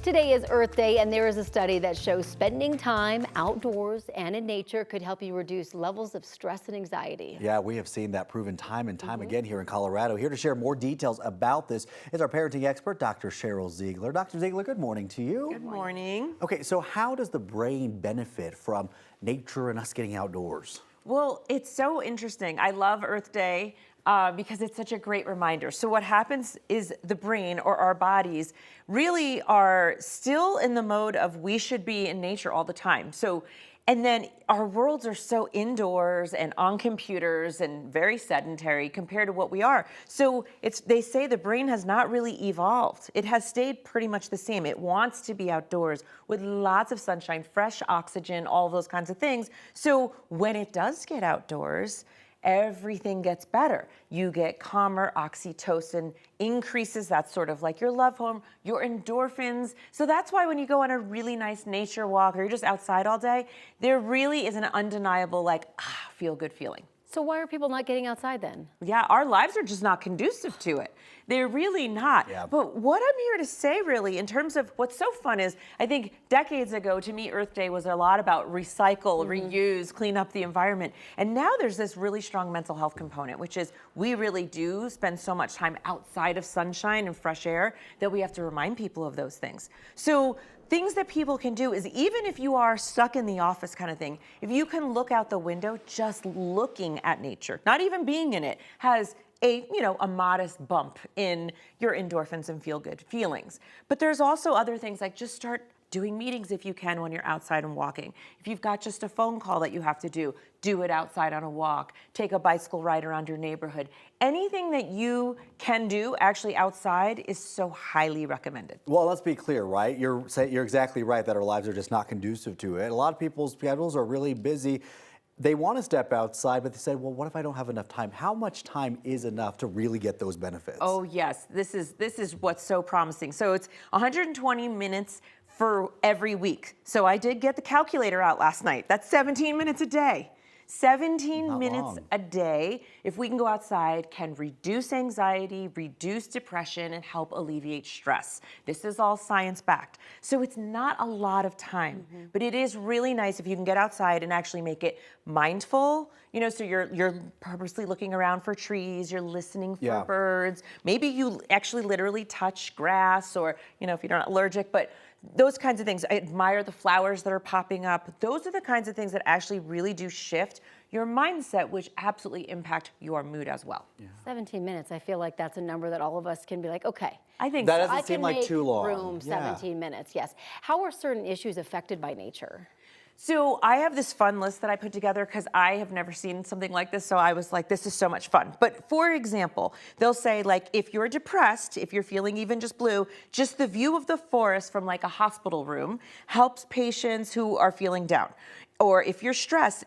Today is Earth Day, and there is a study that shows spending time outdoors and in nature could help you reduce levels of stress and anxiety. Yeah, we have seen that proven time and time again here in Colorado. Here to share more details about this is our parenting expert, Dr. Sheryl Ziegler. Dr. Ziegler, good morning to you. Good morning. Okay, so how does the brain benefit from nature and us getting outdoors? Well, it's so interesting. I love Earth Day because it's such a great reminder. So what happens is the brain or our bodies really are still in the mode of we should be in nature all the time. And then our worlds are so indoors and on computers and very sedentary compared to what we are. So they say the brain has not really evolved. It has stayed pretty much the same. It wants to be outdoors with lots of sunshine, fresh oxygen, all those kinds of things. So when it does get outdoors, everything gets better. You get calmer, oxytocin increases. That's sort of like your love hormone, your endorphins. So that's why when you go on a really nice nature walk or you're just outside all day, there really is an undeniable feel good feeling. So why are people not getting outside then? Yeah, our lives are just not conducive to it. They're really not. Yeah. But what I'm here to say really in terms of what's so fun is I think decades ago to me Earth Day was a lot about recycle, reuse, clean up the environment. And now there's this really strong mental health component, which is we really do spend so much time outside of sunshine and fresh air that we have to remind people of those things. So things that people can do is even if you are stuck in the office kind of thing, if you can look out the window, just looking at nature, not even being in it, has a modest bump in your endorphins and feel good feelings. But there's also other things like just start doing meetings if you can when you're outside and walking. If you've got just a phone call that you have to do it outside on a walk. Take a bicycle ride around your neighborhood. Anything that you can do actually outside is so highly recommended. Well, let's be clear, right? You're exactly right that our lives are just not conducive to it. A lot of people's schedules are really busy. They want to step outside, but they say, well, what if I don't have enough time? How much time is enough to really get those benefits? Oh, yes. This is what's so promising. So it's 120 minutes for every week. So I did get the calculator out last night. That's 17 minutes a day. 17 Not minutes long. a day, if we can go outside, can reduce anxiety, reduce depression, and help alleviate stress. This is all science-backed. So it's not a lot of time, but it is really nice if you can get outside and actually make it mindful. So you're purposely looking around for trees, you're listening for birds. Maybe you actually literally touch grass or, if you're not allergic, but those kinds of things. I admire the flowers that are popping up. Those are the kinds of things that actually really do shift your mindset, which absolutely impact your mood as well. Yeah. 17 minutes, I feel like that's a number that all of us can be like, okay. I think That so. doesn't I seem can like make too long. room, 17 minutes, yes. How are certain issues affected by nature? So I have this fun list that I put together because I have never seen something like this. So I was like, this is so much fun. But for example, they'll say if you're depressed, if you're feeling even just blue, just the view of the forest from a hospital room helps patients who are feeling down. Or if you're stressed,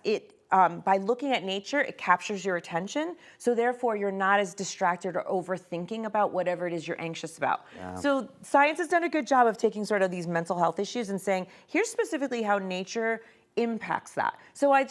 by looking at nature, it captures your attention. So therefore, you're not as distracted or overthinking about whatever it is you're anxious about. Yeah. So science has done a good job of taking sort of these mental health issues and saying, here's specifically how nature impacts that. So I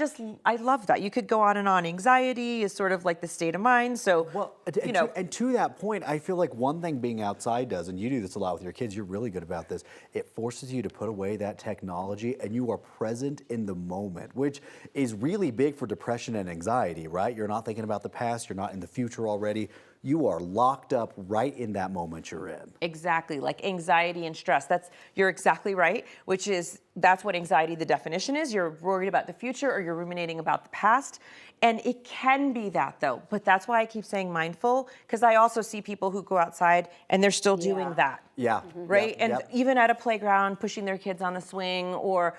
love that. You could go on and on. Anxiety is sort of like the state of mind. So, and to that point, I feel like one thing being outside does, and you do this a lot with your kids, you're really good about this, it forces you to put away that technology and you are present in the moment, which is really big for depression and anxiety, right? You're not thinking about the past, you're not in the future already. You are locked up right in that moment you're in. Exactly, like anxiety and stress. You're exactly right, that's what anxiety, the definition is. You're worried about the future or you're ruminating about the past. And it can be that though, but that's why I keep saying mindful, because I also see people who go outside and they're still doing that. Yeah. Right? And even at a playground, pushing their kids on the swing or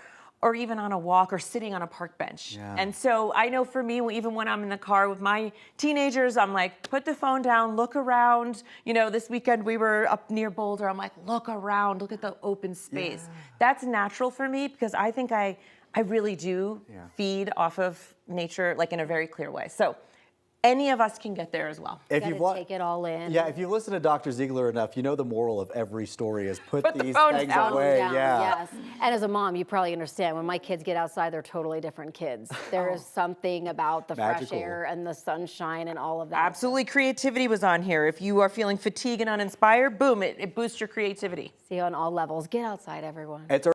even on a walk or sitting on a park bench. Yeah. And so I know for me, even when I'm in the car with my teenagers, I'm like, put the phone down, look around. This weekend we were up near Boulder. I'm like, look around, look at the open space. Yeah. That's natural for me because I think I really do feed off of nature in a very clear way. So any of us can get there as well. If Gotta you've take it all in. Yeah, if you listen to Dr. Ziegler enough, you know the moral of every story is put Put the these phone things down. away. Down, Yeah. Yes. And as a mom, you probably understand when my kids get outside, they're totally different kids. There is something about the Magical. fresh air and the sunshine and all of that. Absolutely, creativity was on here. If you are feeling fatigued and uninspired, boom, it boosts your creativity. See, on all levels, get outside, everyone. It's